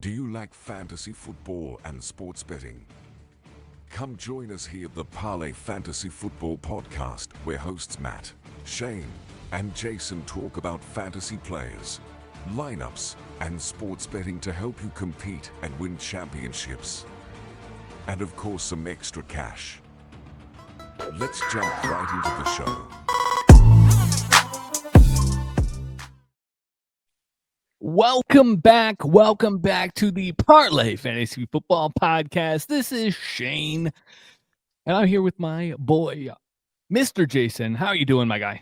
Do you like fantasy football and sports betting? Come join us here at the Parlay Fantasy Football Podcast, where hosts Matt, Shane, and Jason talk about fantasy players, lineups, and sports betting to help you compete and win championships. And of course, some extra cash. Let's jump right into the show. Welcome back to the Parlay Fantasy Football Podcast. This is Shane, and I'm here with my boy, Mr. Jason. How are you doing, my guy?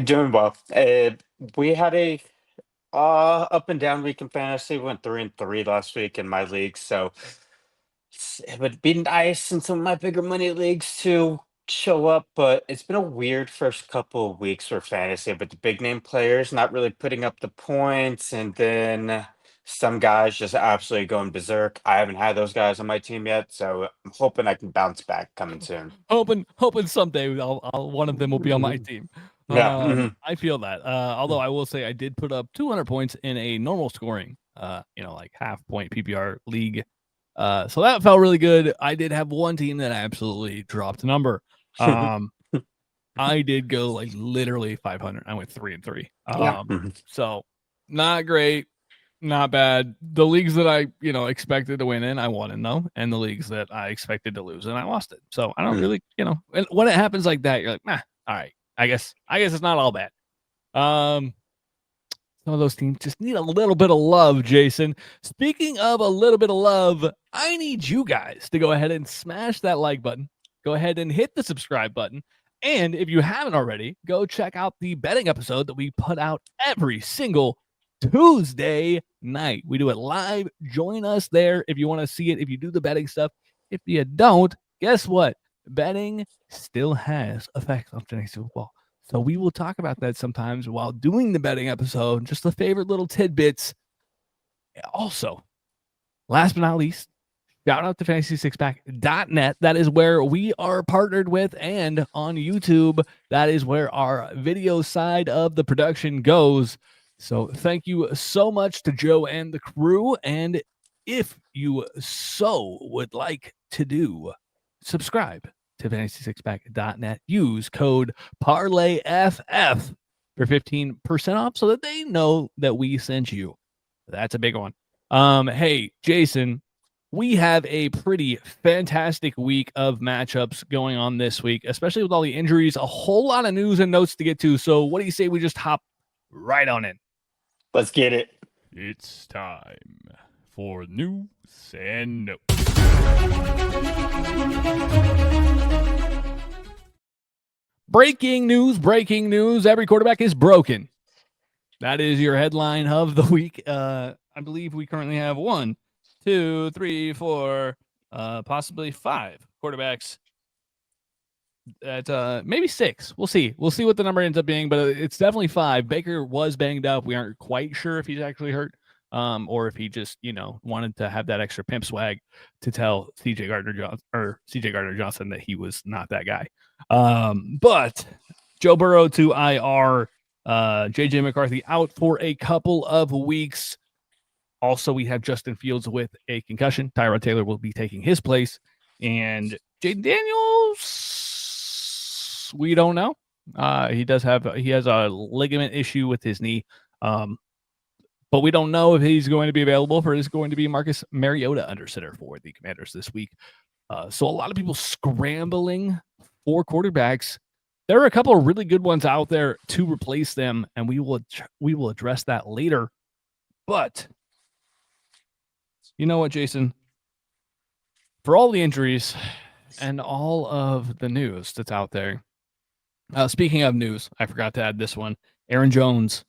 Doing well. We had a up and down week in fantasy. Went 3-3 last week in my league, so it would be nice in some of my bigger money leagues to show up. But it's been a weird first couple of weeks for fantasy, but the big name players not really putting up the points, and then some guys just absolutely going berserk. I haven't had those guys on my team yet, so I'm hoping I can bounce back coming soon. Hoping someday one of them will be on my team. Yeah. I feel that. Although I will say I did put up 200 points in a normal scoring, like half point PPR league. So that felt really good. I did have one team that absolutely dropped a number. I did go like literally 500. I went 3-3. So not great, not bad. The leagues that I, expected to win in, I won in though, and the leagues that I expected to lose in, I lost it. So I don't really, and when it happens like that, you're like, nah, all right. I guess it's not all bad. Some of those teams just need a little bit of love, Jason. Speaking of a little bit of love, I need you guys to go ahead and smash that like button. Go ahead and hit the subscribe button. And if you haven't already, go check out the betting episode that we put out every single Tuesday night. We do it live. Join us there if you want to see it, if you do the betting stuff. If you don't, guess what? Betting still has effects on fantasy football. So we will talk about that sometimes while doing the betting episode, just the favorite little tidbits. Also, last but not least, shout out to fantasy6pack.net. That is where we are partnered with, and on YouTube, that is where our video side of the production goes. So thank you so much to Joe and the crew. And if you so would like to do, subscribe to fantasy6pack.net. Use code Parlay FF for 15% off so that they know that we sent you. That's a big one. Hey, Jason, we have a pretty fantastic week of matchups going on this week, especially with all the injuries, a whole lot of news and notes to get to. So what do you say we just hop right on in? Let's get it. It's time for news and notes. Breaking news. Every quarterback is broken. That is your headline of the week. I believe we currently have 1, 2, 3, 4, possibly 5 quarterbacks. At maybe 6. We'll see what the number ends up being, but it's definitely 5. Baker was banged up. We aren't quite sure if he's actually hurt, or if he just wanted to have that extra pimp swag to tell CJ Gardner Johnson that he was not that guy. But Joe Burrow to IR, JJ McCarthy out for a couple of weeks. Also, we have Justin Fields with a concussion. Tyrod Taylor will be taking his place, and Jaden Daniels, we don't know. He has a ligament issue with his knee. But we don't know if he's going to be available for. Is going to be Marcus Mariota under center for the Commanders this week. So a lot of people scrambling for quarterbacks. There are a couple of really good ones out there to replace them, and we will address that later. But you know what, Jason? For all the injuries and all of the news that's out there. Speaking of news, I forgot to add this one. Aaron Jones,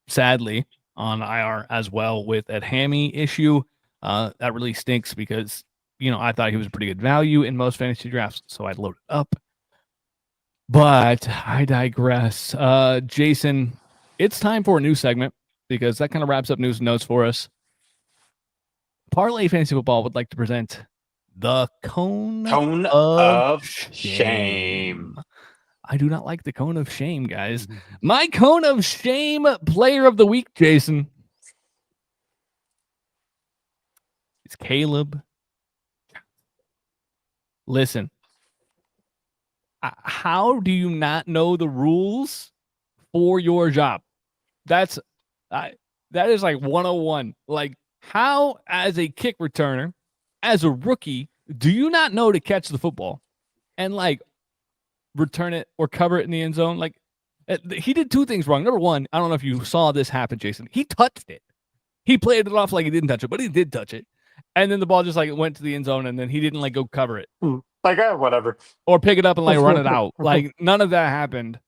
sadly, on IR as well with a hammy issue. That really stinks because, I thought he was a pretty good value in most fantasy drafts, so I'd load it up. But I digress. Jason, it's time for a new segment because that kind of wraps up news and notes for us. Parlay Fantasy Football would like to present the Cone of Shame. I do not like the Cone of Shame, guys. My Cone of Shame player of the week, Jason. It's Caleb. Listen, how do you not know the rules for your job? That is like 101. Like, how, as a kick returner, as a rookie, do you not know to catch the football and like return it or cover it in the end zone? Like, he did two things wrong. Number one, I don't know if you saw this happen, Jason. He touched it. He played it off like he didn't touch it, but he did touch it. And then the ball just like went to the end zone, and then he didn't like go cover it. Like, whatever. Or pick it up and like run it out. Like, none of that happened.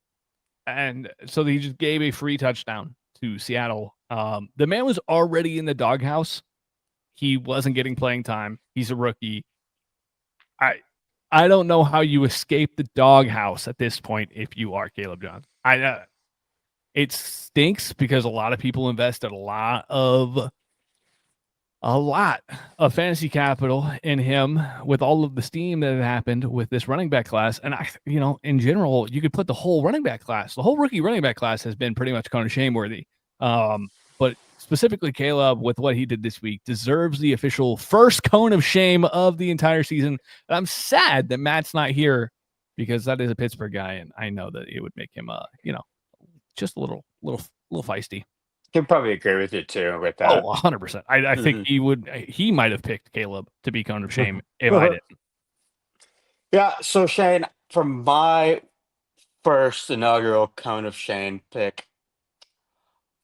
And so he just gave a free touchdown to Seattle. The man was already in the doghouse. He wasn't getting playing time. He's a rookie. I don't know how you escape the doghouse at this point if you are Caleb Johnson. It stinks because a lot of people invested a lot of fantasy capital in him with all of the steam that had happened with this running back class. And in general, you could put the whole running back class, the whole rookie running back class has been pretty much kind of shame worthy. But specifically Caleb, with what he did this week, deserves the official first cone of shame of the entire season. And I'm sad that Matt's not here because that is a Pittsburgh guy, and I know that it would make him, just a little feisty. He'd probably agree with you too with that. Oh, 100%. I think he might have picked Caleb to be cone of shame if I didn't. Yeah. So Shane, for my first inaugural cone of shame pick,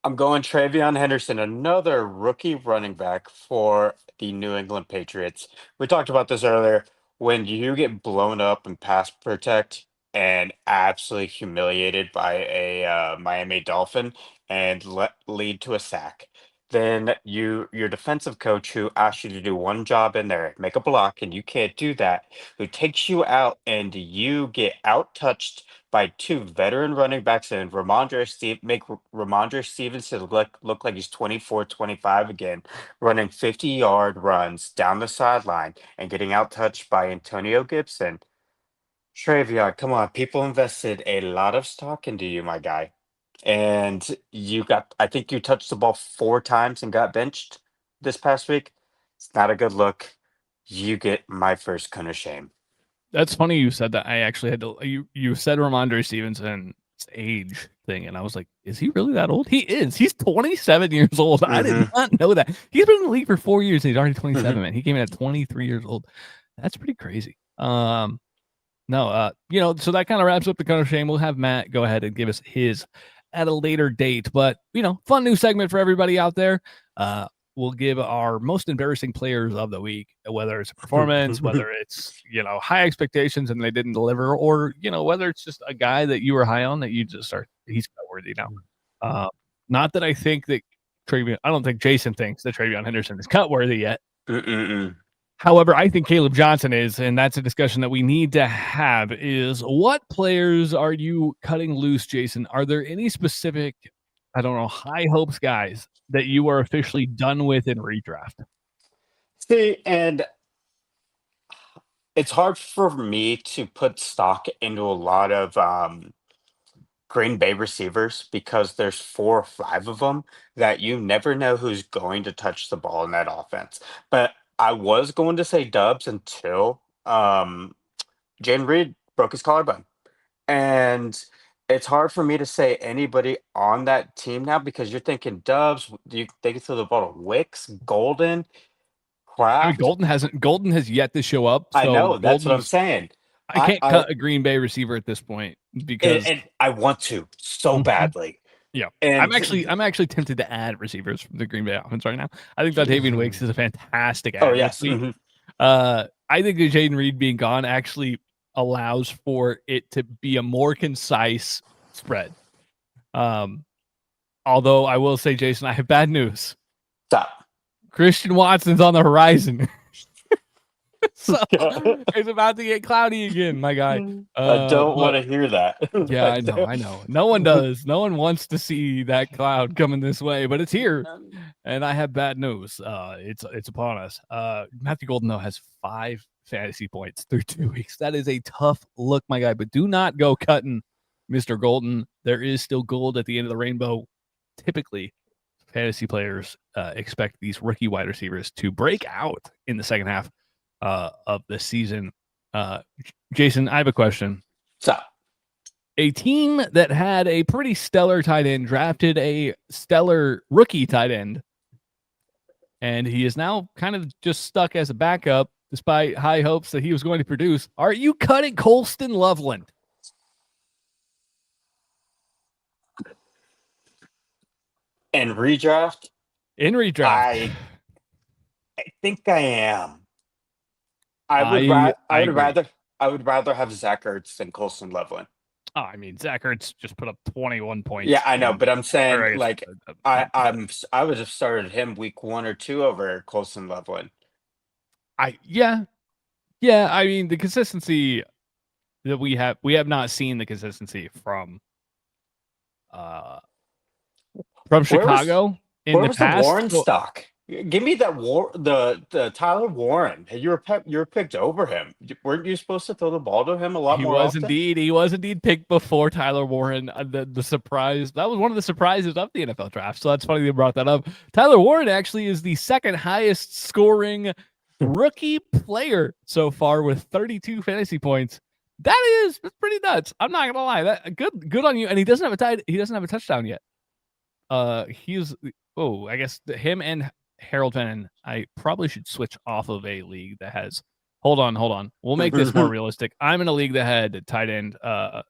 I'm going Travion Henderson, another rookie running back for the New England Patriots. We talked about this earlier. When you get blown up and pass protect and absolutely humiliated by a Miami Dolphin and lead to a sack, then your defensive coach who asked you to do one job in there, make a block, and you can't do that, who takes you out and you get out touched by two veteran running backs and make Ramondre Stevenson look like he's 24, 25 again, running 50-yard runs down the sideline and getting out touched by Antonio Gibson. Travion, come on, people invested a lot of stock into you, my guy. And I think you touched the ball 4 times and got benched this past week. It's not a good look. You get my first cone of shame. That's funny you said that. I actually had to. You said Ramondre Stevenson's age thing, and I was like, is he really that old? He is. He's 27 years old. I did not know that. He's been in the league for 4 years, and he's already 27, man. He came in at 23 years old. That's pretty crazy. So that kind of wraps up the cone of shame. We'll have Matt go ahead and give us his at a later date. But, fun new segment for everybody out there. We'll give our most embarrassing players of the week, whether it's a performance, whether it's, high expectations and they didn't deliver, or, whether it's just a guy that you were high on that you just he's worthy now. Not that I think that I don't think Jason thinks that Travion Henderson is cut worthy yet. However, I think Caleb Johnson is, and that's a discussion that we need to have, is what players are you cutting loose, Jason? Are there any specific, high hopes guys that you are officially done with in redraft? See, and it's hard for me to put stock into a lot of Green Bay receivers because there's 4 or 5 of them that you never know who's going to touch the ball in that offense. But I was going to say Dubs until Jaden Reed broke his collarbone. And it's hard for me to say anybody on that team now because you're thinking Dubs, they can throw the ball to Wicks, Golden, Kraft. Golden has yet to show up. So I know, that's what I'm saying. I can't cut a Green Bay receiver at this point because and I want to so badly. Yeah, and I'm actually tempted to add receivers from the Green Bay offense right now. I think that Davian Wicks is a fantastic add. Oh yes. I think that Jaden Reed being gone actually allows for it to be a more concise spread. Although I will say, Jason, I have bad news. Stop. Christian Watson's on the horizon. So it's about to get cloudy again, my guy. I don't want to hear that. Yeah, I know. No one does. No one wants to see that cloud coming this way, but it's here. And I have bad news. It's upon us. Matthew Golden, though, has 5 fantasy points through 2 weeks. That is a tough look, my guy. But do not go cutting Mr. Golden. There is still gold at the end of the rainbow, typically, fantasy players expect these rookie wide receivers to break out in the second half of the season. Jason, I have a question. So, a team that had a pretty stellar tight end drafted a stellar rookie tight end, and he is now kind of just stuck as a backup despite high hopes that he was going to produce. Are you cutting Colston Loveland? in redraft, In redraft. I think I am. I would rather have Zach Ertz than Colston Loveland. Oh, I mean, Zach Ertz just put up 21 points. Yeah, I know, but I'm saying Or, like I would have started him week 1 or 2 over Colston Loveland. Yeah. I mean, the consistency that we have not seen the consistency from Chicago in the past. The Warren stock? Give me that the Tyler Warren. You were picked over him. Weren't you supposed to throw the ball to him a lot more often? He was indeed picked before Tyler Warren. The surprise, that was one of the surprises of the NFL draft. So that's funny you brought that up. Tyler Warren actually is the second highest scoring rookie player so far with 32 fantasy points. That's pretty nuts. I'm not gonna lie. That good on you. And he doesn't have a touchdown yet. I guess him and Harold Vennon, I probably should switch off of a league that has. Hold on. We'll make this more realistic. I'm in a league that had tight end, tight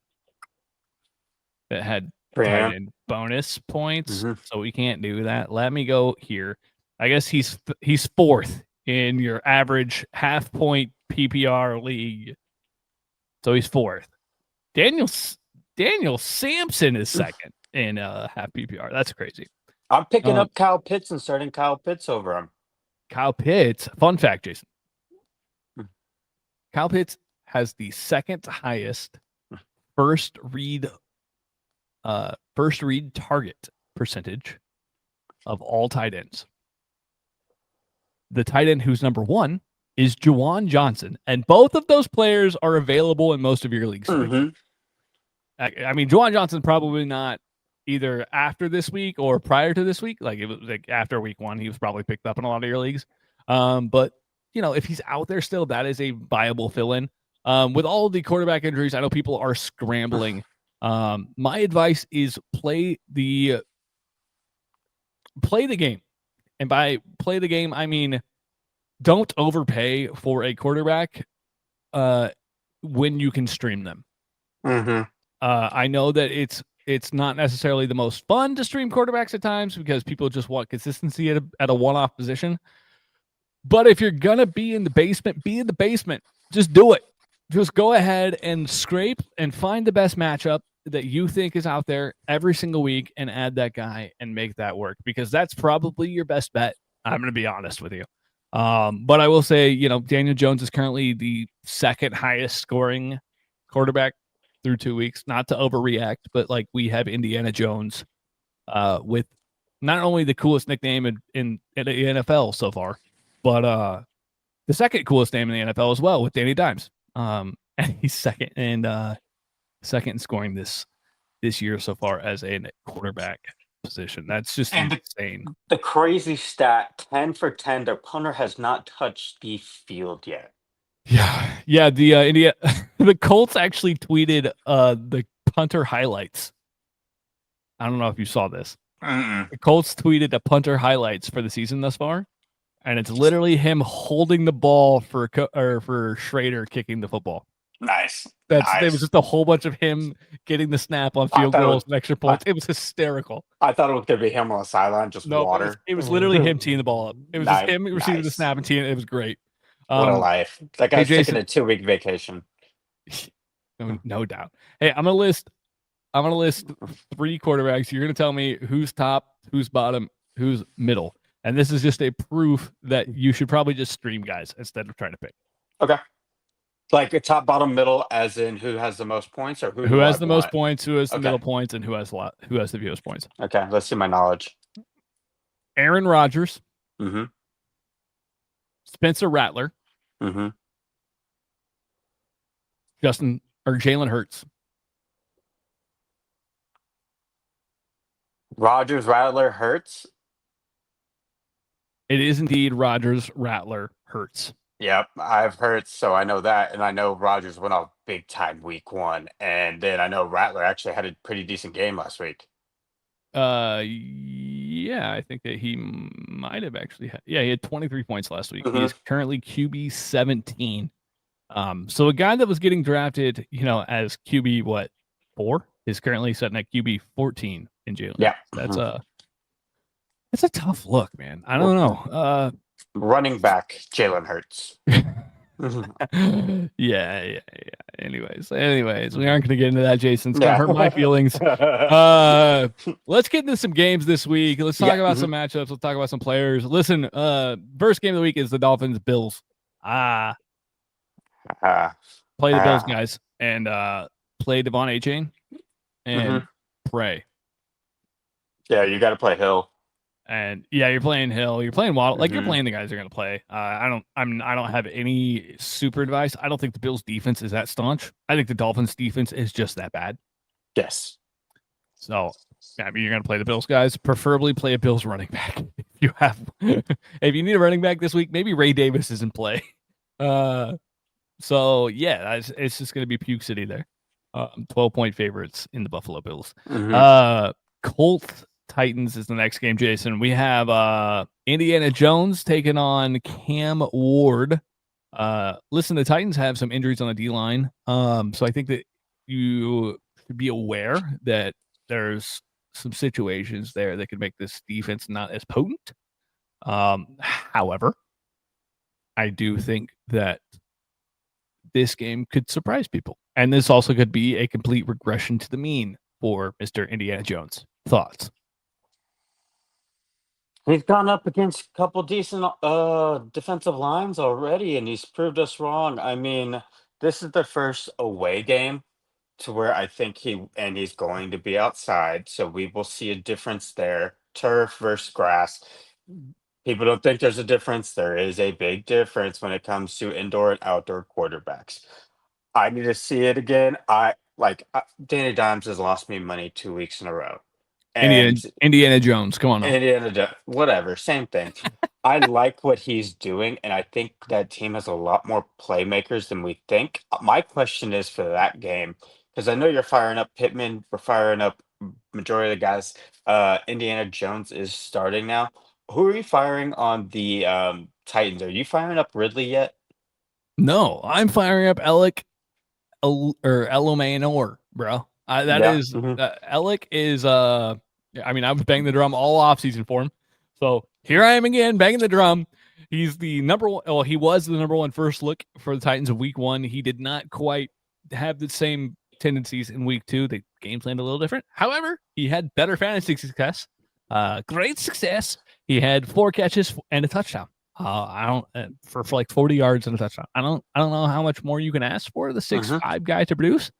end bonus points, so we can't do that. Let me go here. I guess he's fourth in your average half point PPR league, so he's fourth. Daniel Sampson is second in half PPR. That's crazy. I'm picking up Kyle Pitts and starting Kyle Pitts over him. Kyle Pitts. Fun fact, Jason. Kyle Pitts has the second highest first read target percentage of all tight ends. The tight end who's number one is Juwan Johnson, and both of those players are available in most of your leagues. Mm-hmm. I mean, Juwan Johnson probably not either after this week or prior to this week. Like it was like after week 1, he was probably picked up in a lot of your leagues. But if he's out there still, that is a viable fill-in. With all of the quarterback injuries, I know people are scrambling. My advice is play the game. And by play the game, I mean, don't overpay for a quarterback when you can stream them. Mm-hmm. I know that it's not necessarily the most fun to stream quarterbacks at times because people just want consistency at a one-off position. But if you're going to be in the basement, be in the basement. Just do it. Just go ahead and scrape and find the best matchup that you think is out there every single week and add that guy and make that work because that's probably your best bet. I'm going to be honest with you. But I will say, Daniel Jones is currently the second highest scoring quarterback through 2 weeks. Not to overreact, but like we have Indiana Jones with not only the coolest nickname in the NFL so far, but the second coolest name in the NFL as well with Danny Dimes. And he's second in scoring this year so far as a quarterback position. That's just insane. The crazy stat: 10 for 10. Their punter has not touched the field yet. Yeah. The the Colts actually tweeted the punter highlights. I don't know if you saw this. The Colts tweeted the punter highlights for the season thus far, and it's literally him holding the ball for Schrader kicking the football. Nice. It was just a whole bunch of him getting the snap on field goals and extra points. It was hysterical. I thought it was going to be him on the sideline, just water. It was literally him teeing the ball up. It was just him receiving the snap and teeing it. It was great. What a life. That guy's taking a 2-week vacation. No doubt. Hey, I'm gonna list 3 quarterbacks. You're gonna tell me who's top, who's bottom, who's middle. And this is just a proof that you should probably just stream guys instead of trying to pick. Okay. Like a top, bottom, middle, as in who has the most points, or who has the most points, who has the middle points, and who has the fewest points. Okay, let's see my knowledge. Aaron Rodgers. Mm-hmm. Spencer Rattler. Mm-hmm. Jalen Hurts. Rodgers, Rattler, Hurts. It is indeed Rodgers, Rattler, Hurts. Yep, I've heard, so I know that, and I know Rodgers went off big time week 1, and then I know Rattler actually had a pretty decent game last week. Yeah, I think that he might have actually had, he had 23 points last week. Mhm. He is currently QB 17. So a guy that was getting drafted, as QB 4 is currently sitting at QB 14 in Jalen. Yeah. That's a tough look, man. I don't know. Running back Jalen Hurts. Yeah. Anyways, we aren't going to get into that, Jason. It's going to Yeah. hurt my feelings. Let's get into some games this week. Let's talk about some matchups. Let's talk about some players. Listen, first game of the week is the Dolphins Bills. Play the Bills, guys, and play Devon A-Chain and pray. Yeah, you got to play Hill. And you're playing Hill, you're playing Waddle, like you're playing the guys you're going to play. I don't have any super advice. I don't think the Bills defense is that staunch. I think the Dolphins defense is just that bad. Yes. So, you're going to play the Bills guys. Preferably play a Bills running back. If you need a running back this week, maybe Ray Davis is in play. So it's just going to be Puke City there. 12-point favorites in the Buffalo Bills. Colts Titans is the next game, Jason. We have Indiana Jones taking on Cam Ward. Listen, the Titans have some injuries on the D-line. So I think that you should be aware that there's some situations there that could make this defense not as potent. However, I do think that this game could surprise people. And this also could be a complete regression to the mean for Mr. Indiana Jones. Thoughts? He's gone up against a couple decent defensive lines already, and he's proved us wrong. I mean, this is the first away game to where I think he's going to be outside, so we will see a difference there. Turf versus grass. People don't think there's a difference. There is a big difference when it comes to indoor and outdoor quarterbacks. I need to see it again. Danny Dimes has lost me money 2 weeks in a row. And Indiana Jones, come on. Whatever, same thing. I like what he's doing, and I think that team has a lot more playmakers than we think. My question is for that game, because I know you're firing up Pittman, we're firing up majority of the guys. Indiana Jones is starting now. Who are you firing on the Titans? Are you firing up Ridley yet? No, I'm firing up Alec Elomanor, bro. Alec is I was banging the drum all offseason for him. So here I am again banging the drum. He's the number one. Well, he was the number one first look for the Titans in week 1. He did not quite have the same tendencies in week 2. The game planned a little different. However, he had better fantasy success. Great success. He had 4 catches and a touchdown. For like 40 yards and a touchdown. I don't know how much more you can ask for the 6'5" guy to produce.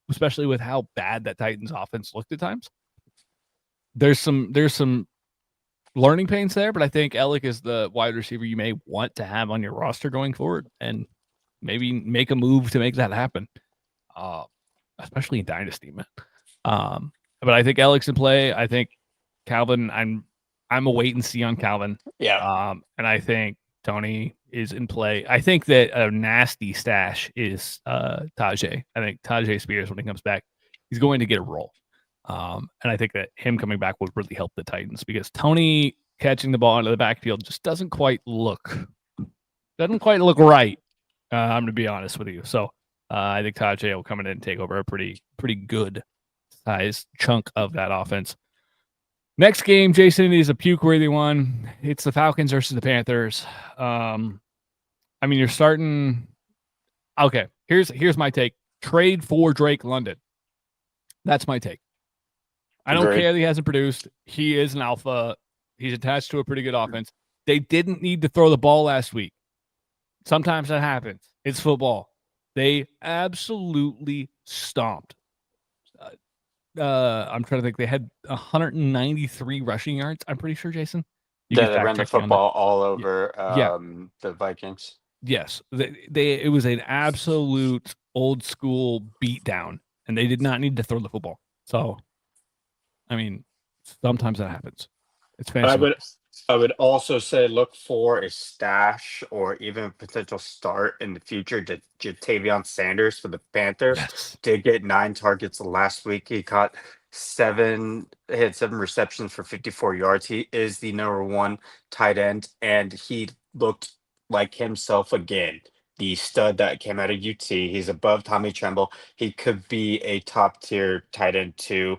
Especially with how bad that Titans offense looked at times. There's some learning pains there, but I think Alec is the wide receiver you may want to have on your roster going forward, and maybe make a move to make that happen. Especially in Dynasty, man. But I think Alec's in play. I think Calvin, I'm a wait and see on Calvin. Yeah. And I think Tony is in play. I think that a nasty stash is Tajay. I think Tajay Spears, when he comes back, he's going to get a role. And I think that him coming back would really help the Titans, because Tony catching the ball into the backfield just doesn't quite look right. I'm going to be honest with you. So I think Tajay will come in and take over a pretty good size chunk of that offense. Next game, Jason, is a puke-worthy one. It's the Falcons versus the Panthers. You're starting. Okay, here's my take. Trade for Drake London. That's my take. I don't care that he hasn't produced. He is an alpha. He's attached to a pretty good offense. They didn't need to throw the ball last week. Sometimes that happens. It's football. They absolutely stomped. I'm trying to think. They had 193 rushing yards. I'm pretty sure, Jason. They ran the football all over the Vikings. Yes, it was an absolute old school beatdown, and they did not need to throw the football. So, sometimes that happens. It's fantasy. I would also say look for a stash or even a potential start in the future to Jatavion Sanders for the Panthers. Yes. Did get 9 targets last week. He caught he had 7 receptions for 54 yards. He is the number 1 tight end, and he looked like himself again. The stud that came out of UT. He's above Tommy Tremble. He could be a top tier tight end 2,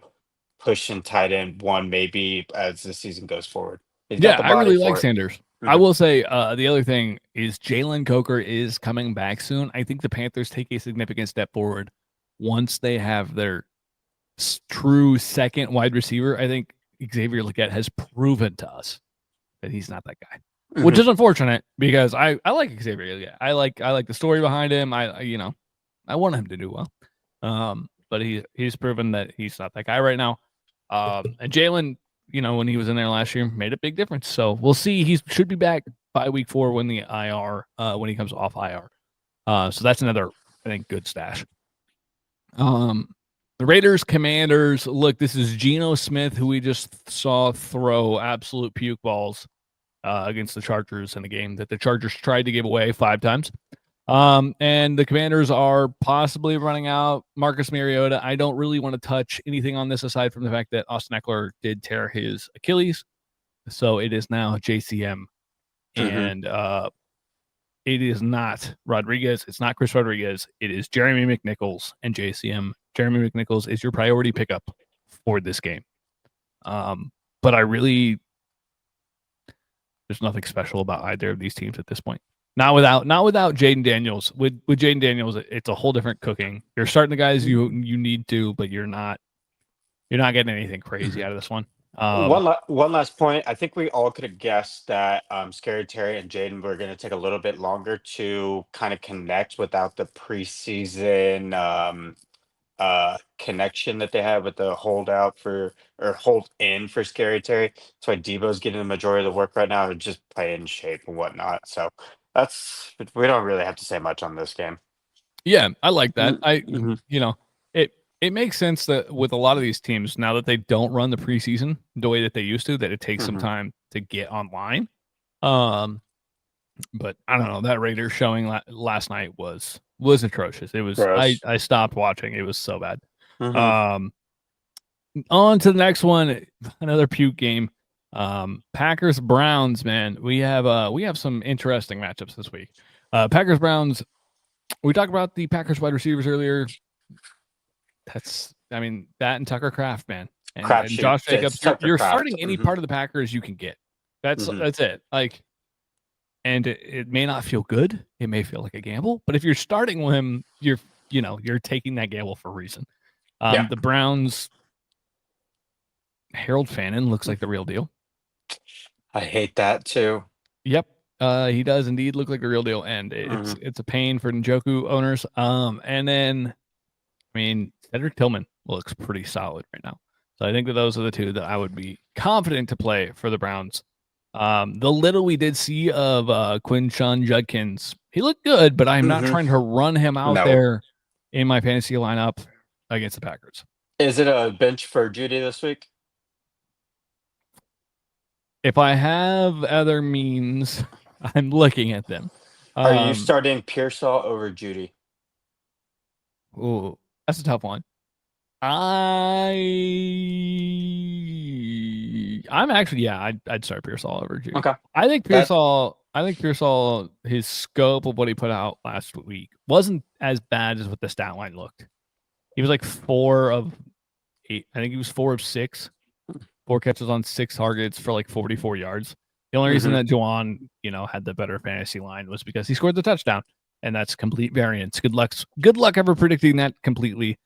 pushing tight end 1 maybe as the season goes forward. He's got Yeah, the I body really like for it. Sanders. I Mhm. will say the other thing is Jalen Coker is coming back soon. I think the Panthers take a significant step forward once they have their true second wide receiver. I think Xavier Legette has proven to us that he's not that guy, which Mhm. is unfortunate because I like Xavier Legette. I like the story behind him. I want him to do well. But he's proven that he's not that guy right now. And Jalen, when he was in there last year, made a big difference. So we'll see. He should be back by week 4 when the IR when he comes off IR. So that's another, I think, good stash. The Raiders, Commanders. Look, this is Geno Smith, who we just saw throw absolute puke balls against the Chargers in a game that the Chargers tried to give away 5 times. And the Commanders are possibly running out Marcus Mariota. I don't really want to touch anything on this aside from the fact that Austin Eckler did tear his Achilles. So it is now JCM. And it is not Rodriguez. It's not Chris Rodriguez. It is Jeremy McNichols and JCM. Jeremy McNichols is your priority pickup for this game. But there's nothing special about either of these teams at this point. Not without Jaden Daniels. With Jaden Daniels, it's a whole different cooking. You're starting the guys you need to, but you're not getting anything crazy out of this one. One last point. I think we all could have guessed that Scary Terry and Jaden were going to take a little bit longer to kind of connect without the preseason connection that they had with the hold in for Scary Terry. That's why Debo's getting the majority of the work right now and just playing shape and whatnot. So we don't really have to say much on this game. Yeah, I like that. Mhm. It makes sense that with a lot of these teams now that they don't run the preseason the way that they used to, that it takes some Mhm. time to get online. But I don't know, that Raiders showing last night was atrocious. It was Gross. I stopped watching. It was so bad. Mhm. On to the next one, another puke game. Packers Browns, man. We have some interesting matchups this week. Packers Browns. We talked about the Packers wide receivers earlier. That and Tucker Kraft, man, and Crapshoot. Josh Jacobs. It's Tucker You're Kraft. starting any part of the Packers you can get. That's it. Like, and it may not feel good. It may feel like a gamble, but if you're starting him, you're taking that gamble for a reason. Yeah. The Browns. Harold Fannin looks like the real deal. I hate that too. Yep. He does indeed look like the real deal, and it's a pain for Njoku owners. And then, Cedric Tillman looks pretty solid right now. So I think that those are the two that I would be confident to play for the Browns. The little we did see of Quinshawn Judkins, he looked good, but I'm not trying to run him out there in my fantasy lineup against the Packers. Is it a bench for Judy this week? If I have other means, I'm looking at them. Are you starting Pearsall over Judy? Ooh, that's a tough one. I'm actually, I'd start Pearsall over Judy. Okay. I think Pearsall, his scope of what he put out last week wasn't as bad as what the stat line looked. He was like 4 of 8. I think he was 4 of 6. 4 catches on 6 targets for like 44 yards. The only reason that Juwan, had the better fantasy line was because he scored the touchdown, and that's complete variance. Good luck ever predicting that completely.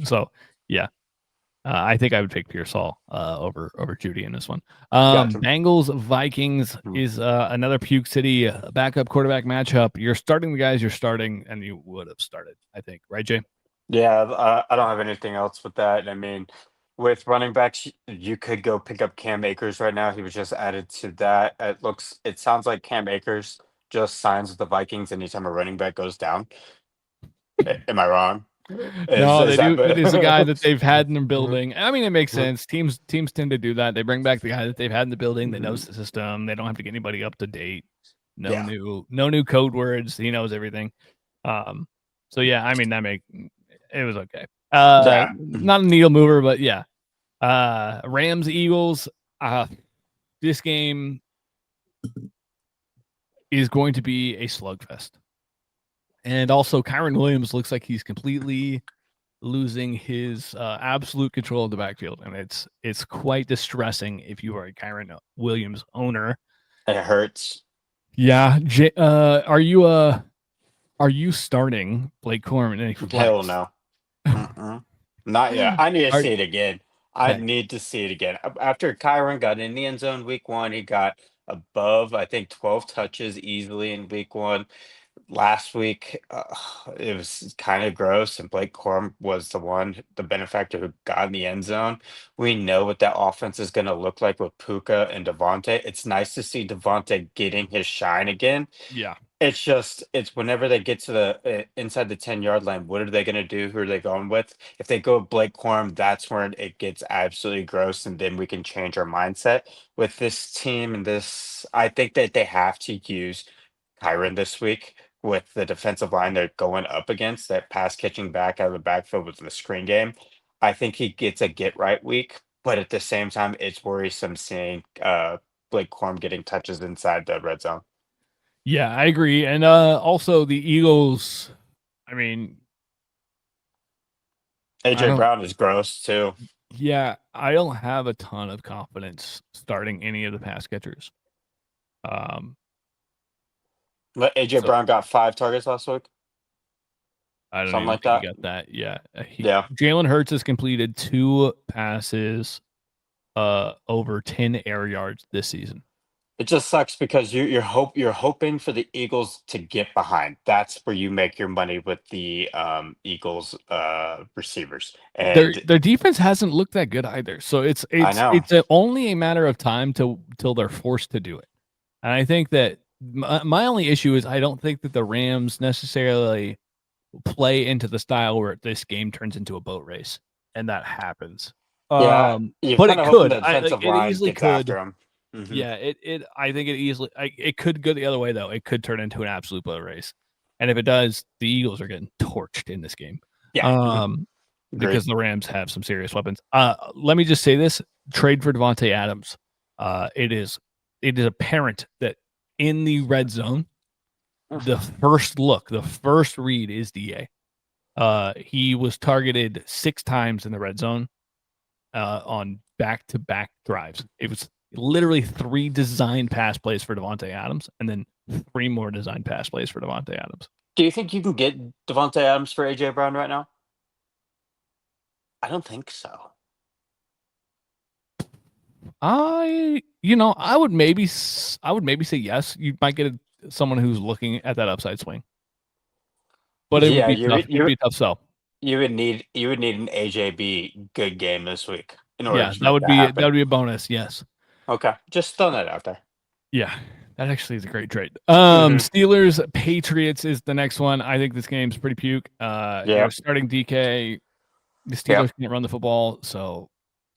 So yeah, I think I would pick Pearsall over Judy in this one. Gotcha. Bengals Vikings is another puke city backup quarterback matchup. You're starting the guys you're starting, and you would have started, I think, right, Jay? Yeah, I don't have anything else with that. With running backs, you could go pick up Cam Akers right now. He was just added to that. It sounds like Cam Akers just signs with the Vikings anytime a running back goes down. Am I wrong? No, Is they that do. It is a guy that they've had in their Mhm, building. I mean, it makes mhm. sense. Teams tend to do that. They bring back the guy that they've had in the building that knows Mhm. the system. They don't have to get anybody up to date. Yeah. No new code words. He knows everything. Um, so yeah, I mean it was okay. Yeah. Not a needle mover, but yeah. Rams Eagles. This game is going to be a slugfest. And also, Kyron Williams looks like he's completely losing his absolute control of the backfield, and it's quite distressing if you are a Kyron Williams owner. It hurts. Yeah, are you starting Blake Corum in any Hell flex? no. Mm-mm. Not yet. I need to Are see it again. I okay? need to see it again. After Kyron got in the end zone week one, he got above, I think, 12 touches easily in week one. Last week, it was kind of gross, and Blake Corum was the benefactor who got in the end zone. We know what that offense is going to look like with Puka and Devontae. It's nice to see Devontae getting his shine again. Yeah, It's just it's whenever they get to the inside the 10-yard line, what are they going to do? Who are they going with? If they go with Blake Corum, that's when it gets absolutely gross, and then we can change our mindset with this team. And this, I think that they have to use Kyron this week with the defensive line they're going up against, that pass catching back out of the backfield with the screen game. I think he gets a get right week, but at the same time, it's worrisome seeing Blake Corum getting touches inside the red zone. yeah, I agree. And also the Eagles. I mean, I AJ don't. Brown is gross too. Yeah, I don't have a ton of confidence starting any of the pass catchers. Um, But AJ so Brown got 5 targets last week, I don't something even like think he that. got that. Yeah, Yeah. Jalen Hurts has completed 2 passes over 10 air yards this season. It just sucks because you're hoping for the Eagles to get behind. That's where you make your money with the Eagles receivers. And Their defense hasn't looked that good either. So I know. only a matter of time till they're forced to do it. And I think that my only issue is I don't think that the Rams necessarily play into the style where this game turns into a boat race, and that happens. Yeah, you're But kind it of hoping could. the I like defensive it line easily gets could. after him. Hmm. Yeah, it I think it easily it could go the other way though. It could turn into an absolute boat race. And if it does, the Eagles are getting torched in this game. Yeah, Um agreed. because the Rams have some serious weapons. Let me just say this, trade for Devontae Adams. It is apparent that in the red zone, the first read is DA. He was targeted 6 times in the red zone on back-to-back drives. It was literally 3 designed pass plays for Devontae Adams, and then 3 more designed pass plays for Devontae Adams. Do you think you can get Devontae Adams for AJ Brown right now? I don't think so. I would maybe say yes. You might get someone who's looking at that upside swing, but it would Yeah, be tough. It'd be a tough sell. you would need an AJB good game this week in order Yeah, to make that that happen. would be a bonus. Yes. Okay, just throwing that out there. Yeah, that actually is a great trade. Hmm. Steelers Patriots is the next one. I think this game's pretty puke. Yep. Starting DK, the Yep. Steelers can't run the football, so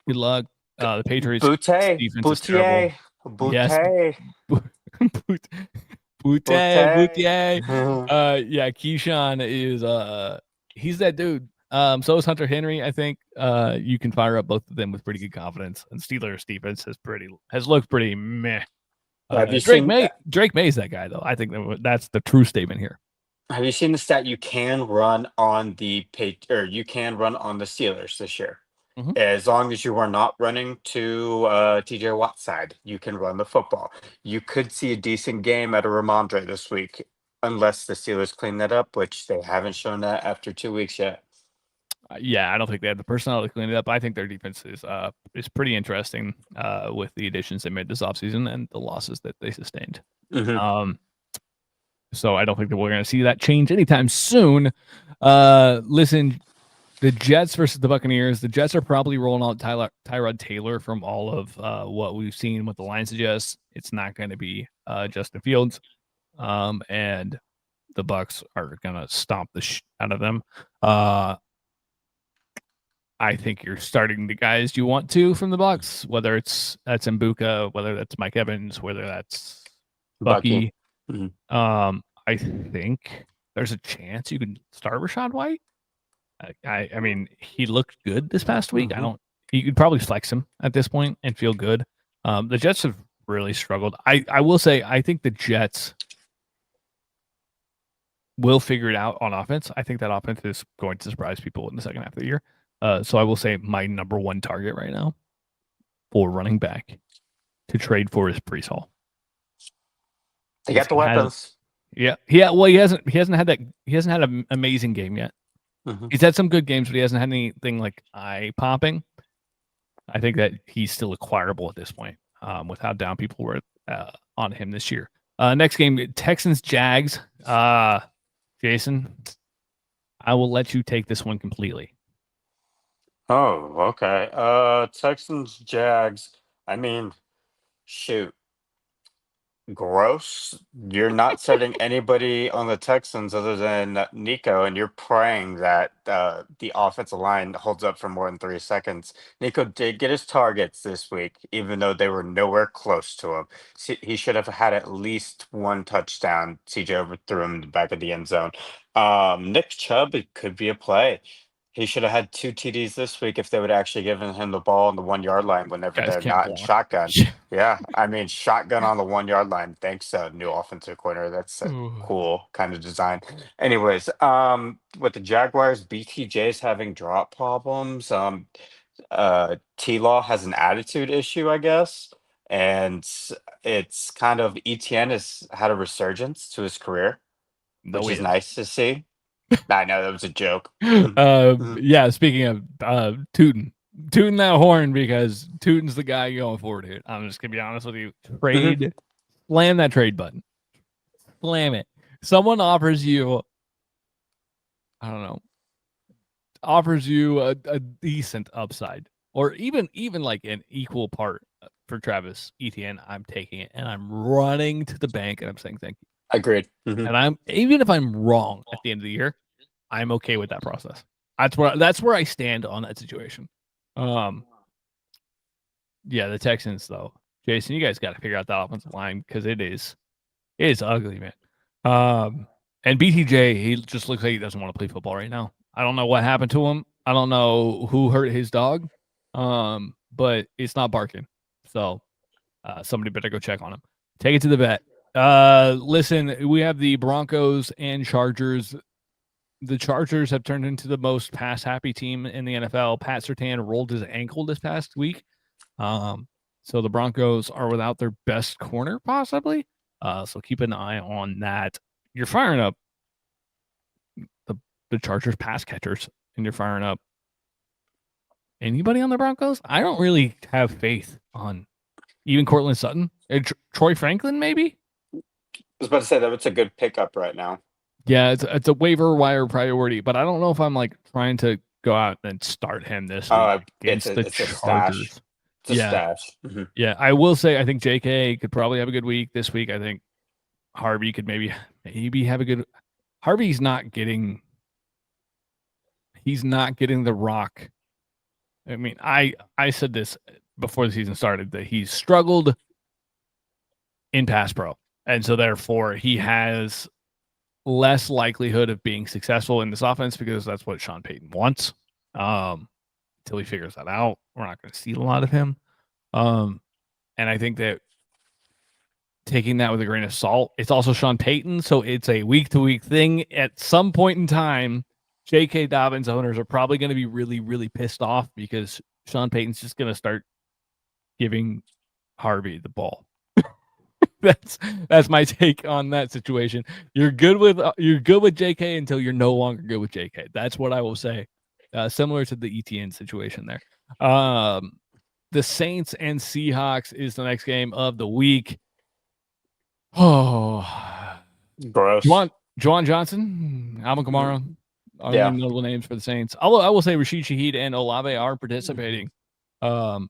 good luck. The Patriots Boutte, defense is terrible. Boutier, Yes, Boutte, Boot, Boutte. Boutier. Yeah, Keyshawn is he's that dude. So is Hunter Henry. I think you can fire up both of them with pretty good confidence. And Steelers defense has looked pretty meh. Have you seen Drake May's that guy though. I think that's the true statement here. have you seen the stat you can run on you can run on the Steelers this year? Mhm. As long as you are not running to TJ Watt's side, you can run the football. You could see a decent game at a Ramondre this week, unless the Steelers clean that up, which they haven't shown that after 2 weeks yet. Yeah, I don't think they have the personnel to clean it up. I think their defense is pretty interesting with the additions they made this offseason and the losses that they sustained. Hmm. So I don't think that we're going to see that change anytime soon. Listen, the Jets versus the Buccaneers. The Jets are probably rolling out Tyrod Taylor from all of what we've seen, what the line suggests. It's not going to be Justin Fields. And the Bucs are gonna stomp the out of them. I think you're starting the guys you want to from the Bucs, whether that's Mbuka, whether that's Mike Evans, whether that's Bucky. Mm-hmm. I think there's a chance you can start Rachaad White. I mean, he looked good this past week. Mm-hmm. You could probably flex him at this point and feel good. The Jets have really struggled. I will say, I think the Jets will figure it out on offense. I think that offense is going to surprise people in the second half of the year. So I will say my number one target right now for running back to trade for is Breece Hall. They got the weapons. Yeah. Well, he hasn't had an amazing game yet. Mm-hmm. He's had some good games, but he hasn't had anything like eye popping. I think that he's still acquirable at this point, with how down people were on him this year. Next game, Texans Jags. Jason, I will let you take this one completely. Oh, okay. Texans Jags. I mean, shoot. Gross. You're not setting anybody on the Texans other than Nico, and you're praying that the offensive line holds up for more than 3 seconds. Nico did get his targets this week, even though they were nowhere close to him. He should have had at least one touchdown. CJ overthrew him in the back of the end zone. Nick Chubb, it could be a play. He should have had 2 TDs this week if they would actually given him the ball on the 1 yard line whenever they're not in shotgun. Yeah, I mean, shotgun on the 1 yard line. Thanks, new offensive coordinator. That's a cool kind of design. Anyways, with the Jaguars, BTJ's having drop problems. T-Law has an attitude issue, I guess. And it's kind of ETN has had a resurgence to his career, which is nice to see. I know that was a joke. Yeah, speaking of Tootin that horn, because Tootin's the guy going forward here. I'm just gonna be honest with you. Slam that trade button. Slam it. Someone offers you, I don't know, offers you a decent upside, or even like an equal part for Travis Etienne. I'm taking it and I'm running to the bank and I'm saying thank you. Agreed. Mm-hmm. And even if I'm wrong at the end of the year, I'm okay with that process. That's where I stand on that situation. Yeah, the Texans though. Jason, you guys got to figure out that offensive line because it is ugly, man. And BTJ, he just looks like he doesn't want to play football right now. I don't know what happened to him. I don't know who hurt his dog. But it's not barking. So somebody better go check on him. Take it to the vet. Listen, we have the Broncos and Chargers. The Chargers have turned into the most pass-happy team in the NFL. Pat Surtain rolled his ankle this past week. So the Broncos are without their best corner, possibly. So keep an eye on that. You're firing up the Chargers pass catchers, and you're firing up anybody on the Broncos. I don't really have faith on even Cortland Sutton. Troy Franklin, maybe? I was about to say that it's a good pickup right now. Yeah, it's a waiver wire priority, but I don't know if I'm like trying to go out and start him this week against the Chargers. It's a stash. Mm-hmm. Yeah, I will say I think JK could probably have a good week this week. I think Harvey could maybe have a good. Harvey's not getting the rock. I mean, I said this before the season started that he's struggled in pass pro, and so therefore he has less likelihood of being successful in this offense because that's what Sean Payton wants. Until he figures that out, we're not going to see a lot of him. And I think that taking that with a grain of salt, it's also Sean Payton, so it's a week-to-week thing. At some point in time, J.K. Dobbins owners are probably going to be really, really pissed off because Sean Payton's just going to start giving Harvey the ball. That's my take on that situation. You're good with JK until you're no longer good with JK. That's what I will say. Similar to the ETN situation there. The Saints and Seahawks is the next game of the week. Oh, gross. Juwan Johnson, Alvin Kamara. Notable names for the Saints. I will say Rashid Shaheed and Olave are participating. The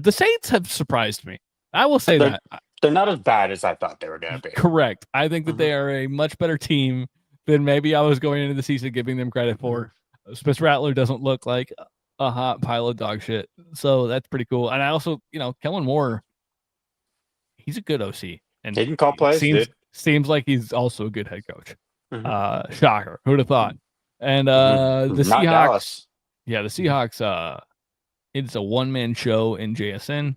Saints have surprised me. I will say that. They're not as bad as I thought they were going to be. Correct. I think that they are a much better team than maybe I was going into the season giving them credit for. Spencer Rattler doesn't look like a hot pile of dog shit. So that's pretty cool. And I also, Kellen Moore, he's a good OC. And he can call plays, seems like he's also a good head coach. Shocker. Who'd have thought? And the Not Seahawks. Dallas. Yeah, the Seahawks, it's a one-man show in JSN.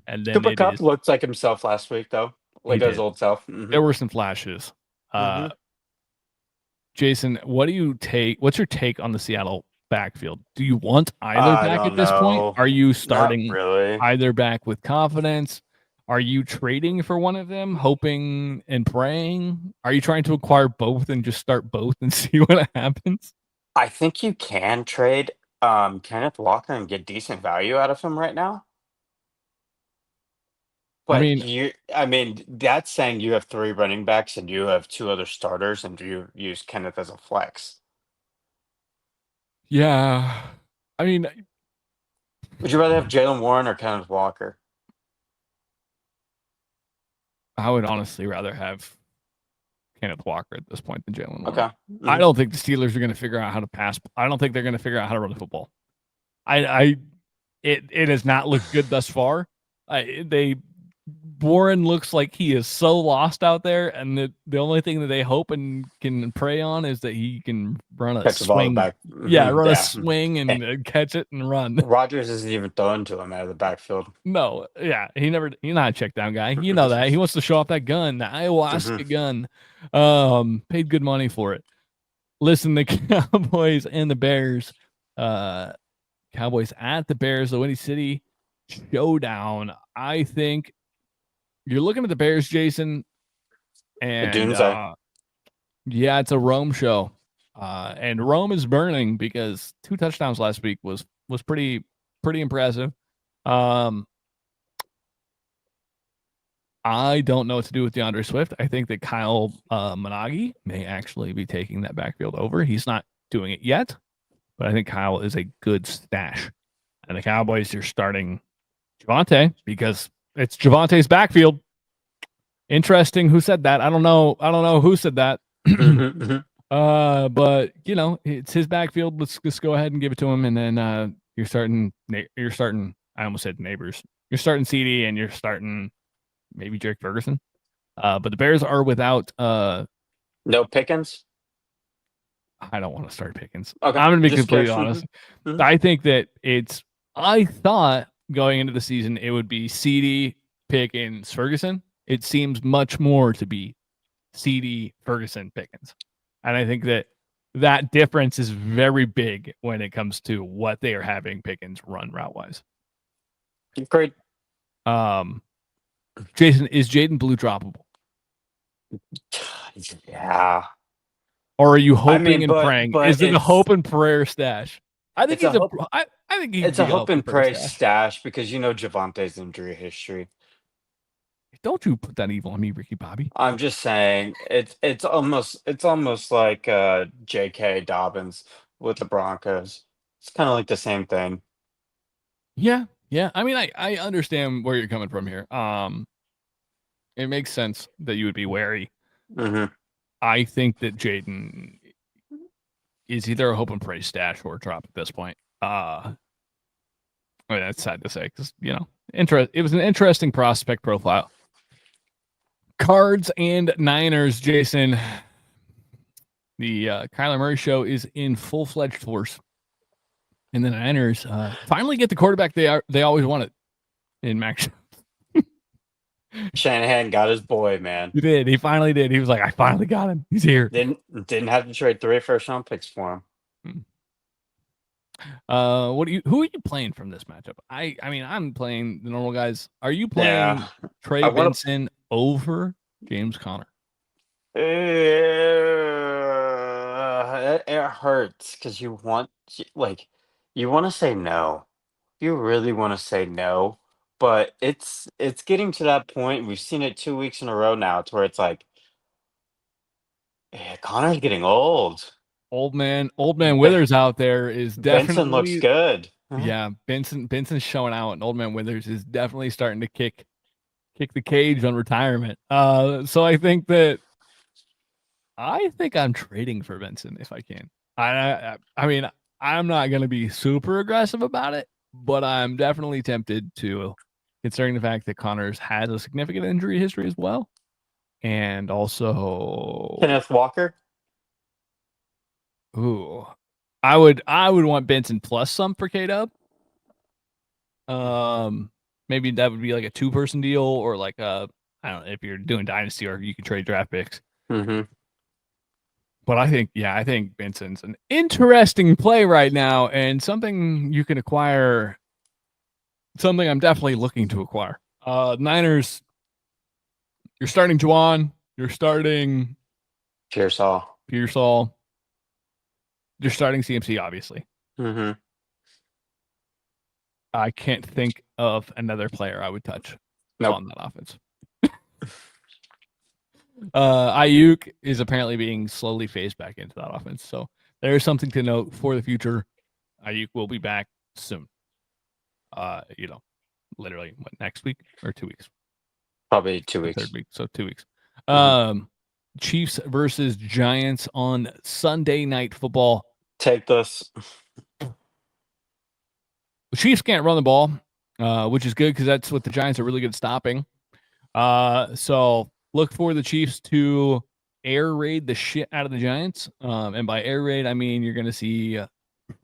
And then Cooper Kupp looked like himself last week, though. Like his old self. There were some flashes. Jason, what's your take on the Seattle backfield? Do you want either back at this point? Are you starting either back with confidence? Are you trading for one of them, hoping and praying? Are you trying to acquire both and just start both and see what happens? I think you can trade Kenneth Walker and get decent value out of him right now. But I mean, that's saying you have 3 running backs and you have 2 other starters, and you use Kenneth as a flex. Yeah, I mean, would you rather have Jalen Warren or Kenneth Walker? I would honestly rather have Kenneth Walker at this point than Jalen Warren. Okay. I don't think the Steelers are going to figure out how to pass. I don't think they're going to figure out how to run the football. It has not looked good thus far. Warren looks like he is so lost out there, and the only thing that they hope and can pray on is that he can run a swing. Back. A swing and catch it and run. Rodgers isn't even throwing to him out of the backfield. No, he's not a check down guy. You know that. He wants to show off that gun, the ayahuasca gun. Paid good money for it. Listen, the Cowboys and the Bears. Cowboys at the Bears, the Windy City showdown. I think you're looking at the Bears, Jason, and it's a Rome show, and Rome is burning because 2 touchdowns last week was pretty impressive. I don't know what to do with DeAndre Swift. I think that Kyle Managi may actually be taking that backfield over. He's not doing it yet, but I think Kyle is a good stash. And the Cowboys, you're starting Javonte because it's Javonte's backfield. Interesting. Who said that? I don't know who said that. But it's his backfield. Let's just go ahead and give it to him. And then you're starting. I almost said neighbors. You're starting CD and you're starting maybe Jerick Ferguson. But the Bears are without no Pickens. I don't want to start Pickens. Okay, I'm going to be completely honest. I think that I thought going into the season it would be CD, Pickens, Ferguson. It seems much more to be CD, Ferguson, Pickens. And I think that difference is very big when it comes to what they are having Pickens run route-wise. Great. Jason, is Jaden Blue droppable? Yeah. Or are you hoping and praying? Is it a hope and prayer stash? I think it's a hope and prayer stash because Javonte's injury history. Don't you put that evil on me, Ricky Bobby. I'm just saying it's almost like J.K. Dobbins with the Broncos. It's kind of like the same thing. Yeah. I mean, I understand where you're coming from here. It makes sense that you would be wary. I think that Jaden is either a hope and pray stash or a drop at this point. I mean, that's sad to say because it was an interesting prospect profile. Cards and Niners, Jason. The Kyler Murray show is in full-fledged force, and the Niners finally get the quarterback they always wanted in Max. Shanahan got his boy, man. He did. He finally did. He was like, I finally got him. He's here. Didn't have to trade 3 first-round picks for him. Who are you playing from this matchup? I mean, I'm playing the normal guys. Are you playing Trey Benson over James Conner? It hurts because you want to say no. You really want to say no, but it's getting to that point. We've seen it 2 weeks in a row now, to where it's like, Connor's getting old. Old man Withers out there is definitely. Benson looks good. Yeah, Benson's showing out, and Old man Withers is definitely starting to kick kick the cage on retirement. So I think I'm trading for Benson if I can. I mean, I'm not going to be super aggressive about it, but I'm definitely tempted to, considering the fact that Connors has a significant injury history as well, and also Kenneth Walker. Ooh, I would want Benson plus some for K-Dub. Maybe that would be like a 2-person deal, or like I don't know if you're doing dynasty, or you can trade draft picks. Mm-hmm. But I think Benson's an interesting play right now, and something you can acquire. Something I'm definitely looking to acquire. Niners. You're starting Juwan. You're starting Pearsall. You're starting CMC, obviously. Mm-hmm. I can't think of another player I would touch on that offense. Ayuk is apparently being slowly phased back into that offense. So there is something to note for the future. Ayuk will be back soon. Literally next week or 2 weeks? Probably 2 weeks. Third week, so 2 weeks. Mm-hmm. Chiefs versus Giants on Sunday Night Football. Take this. The Chiefs can't run the ball, which is good because that's what the Giants are really good at stopping. So look for the Chiefs to air raid the shit out of the Giants. And by air raid, I mean you're going to see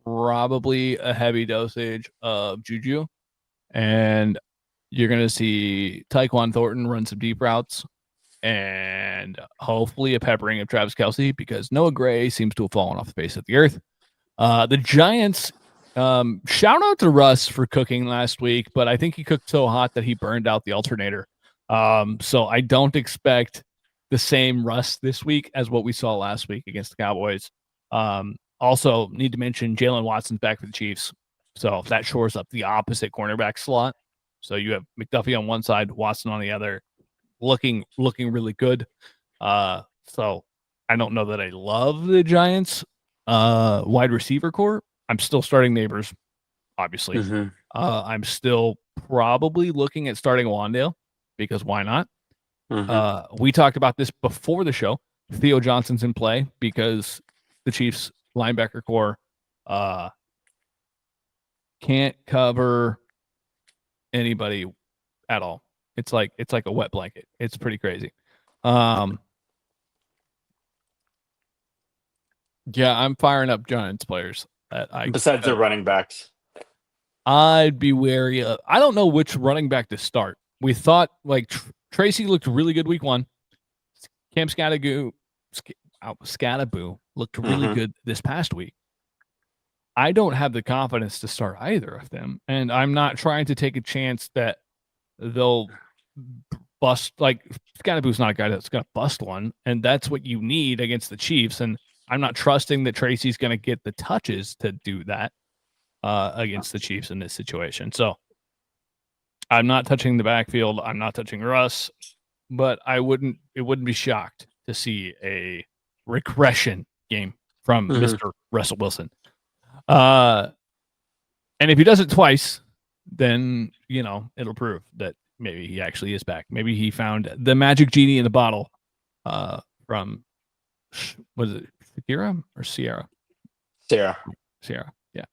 probably a heavy dosage of Juju. And you're going to see Tyquan Thornton run some deep routes. And hopefully a peppering of Travis Kelce, because Noah Gray seems to have fallen off the face of the earth. The Giants, shout out to Russ for cooking last week, but I think he cooked so hot that he burned out the alternator. So I don't expect the same Russ this week as what we saw last week against the Cowboys. Also need to mention Jalen Watson's back for the Chiefs. So that shores up the opposite cornerback slot. So you have McDuffie on one side, Watson on the other, looking really good. So I don't know that I love the Giants wide receiver core. I'm still starting Neighbors, obviously. Mm-hmm. I'm still probably looking at starting Wandale, because why not? Mm-hmm. We talked about this before the show. Theo Johnson's in play because the Chiefs linebacker core can't cover anybody at all. It's like a wet blanket. It's pretty crazy. Yeah, I'm firing up Giants players. Besides the running backs, I'd be wary of. I don't know which running back to start. We thought like Tracy looked really good week 1. Cam Scatterboo looked really good this past week. I don't have the confidence to start either of them, and I'm not trying to take a chance that they'll bust. Like Scatterboo's not a guy that's going to bust one, and that's what you need against the Chiefs. And I'm not trusting that Tracy's going to get the touches to do that against the Chiefs in this situation. So I'm not touching the backfield. I'm not touching Russ, but it wouldn't be shocked to see a regression game from Mr. Russell Wilson. And if he does it twice, then, it'll prove that maybe he actually is back. Maybe he found the magic genie in the bottle from, was it Shakira or Sierra? Sierra, yeah.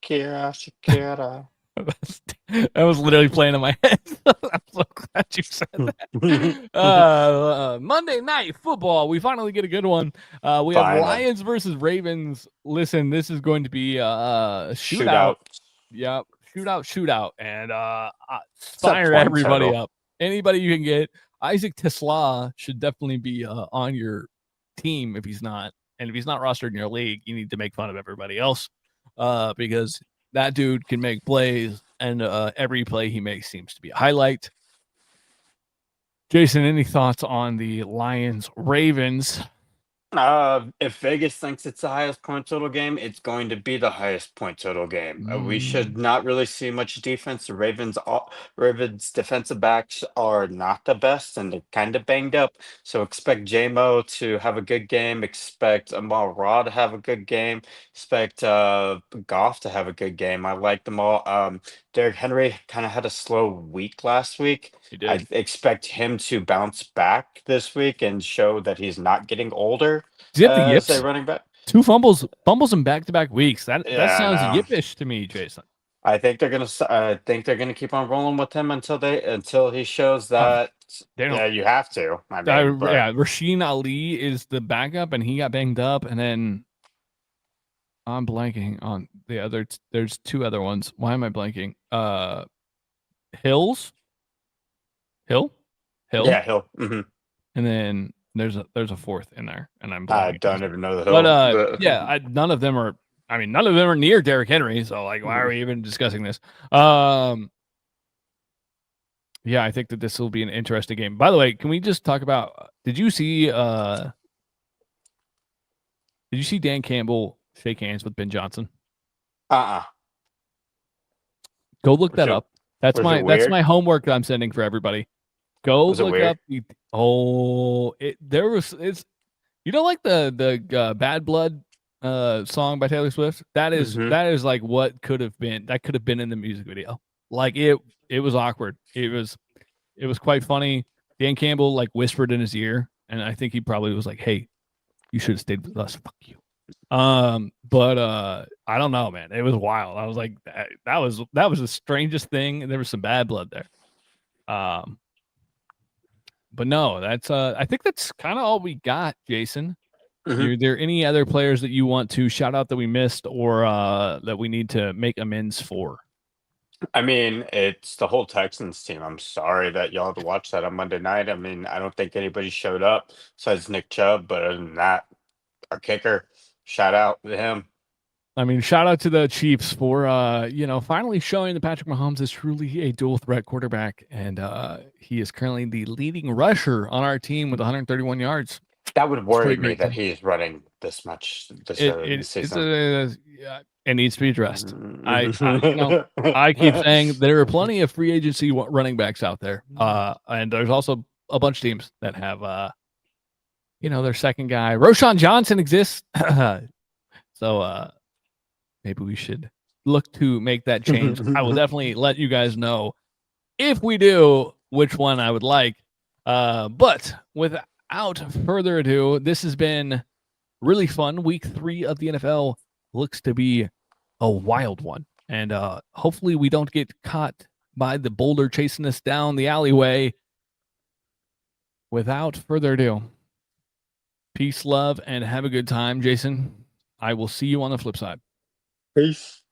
Shakira. That was literally playing in my head. I'm so glad you said that. Monday Night Football. We finally get a good one. We have Lions versus Ravens. Listen, this is going to be a shootout. Yep, shootout. And fire everybody up. Anybody you can get. Isaac Tesla should definitely be on your team if he's not. And if he's not rostered in your league, you need to make fun of everybody else because that dude can make plays, and every play he makes seems to be a highlight. Jason, any thoughts on the Lions-Ravens? If Vegas thinks it's the highest point total game, it's going to be the highest point total game. We should not really see much defense. The Ravens defensive backs are not the best, and they're kind of banged up. So expect J-Mo to have a good game. Expect Amal Ra to have a good game. Expect Goff to have a good game. I like them all. Derrick Henry kind of had a slow week last week. He I did. expect him to bounce back this week and show that he's not getting older Does he have the as a yips? running back. 2 fumbles in back-to-back weeks. That Yeah, I sounds know. yippish to me, Jason. I think they're gonna keep on rolling with him until he shows that. They don't. Yeah, you have to. I mean, but Yeah, Rasheen Ali is the backup, and he got banged up, and then I'm blanking on the other. There's 2 other ones. Why am I blanking? Hill, yeah, he'll. Mhm. and then there's a 4th in there, and I'm I blanking. don't even know the But hill. yeah, none of them are. I mean, none of them are near Derrick Henry. So like, why are we even discussing this? Yeah, I think that this will be an interesting game. By the way, can we just talk about? Did you see Dan Campbell shake hands with Ben Johnson? Go look Was that it- up. That's was it my weird? homework that I'm sending for everybody. Go Was it look weird? up the it's you know, like the Bad Blood song by Taylor Swift? That is Mhm. like what could have been in the music video. Like it was awkward. It was quite funny. Dan Campbell like whispered in his ear, and I think he probably was like, "Hey, you should have stayed with us. Fuck you." But I don't know, man. It was wild. I was like, that was the strangest thing, and there was some bad blood there. But no, that's I think that's kind of all we got, Jason. Mhm. Are there any other players that you want to shout out that we missed, or that we need to make amends for? I mean, it's the whole Texans team. I'm sorry that y'all had to watch that on Monday night. I mean, I don't think anybody showed up besides Nick Chubb, but other than that, our kicker, shout out to him. I mean, shout out to the Chiefs for finally showing that Patrick Mahomes is truly a dual threat quarterback, and he is currently the leading rusher on our team with 131 yards. That would worry me great that thing. he's running this much this early in the season. It needs to be addressed. I keep saying there are plenty of free agency running backs out there, and there's also a bunch of teams that have their second guy. Roshan Johnson exists, so maybe we should look to make that change. I will definitely let you guys know if we do which one I would like. But without further ado, this has been really fun. Week 3 of the NFL looks to be a wild one. And hopefully we don't get caught by the boulder chasing us down the alleyway. Without further ado, peace, love, and have a good time, Jason. I will see you on the flip side. Peace.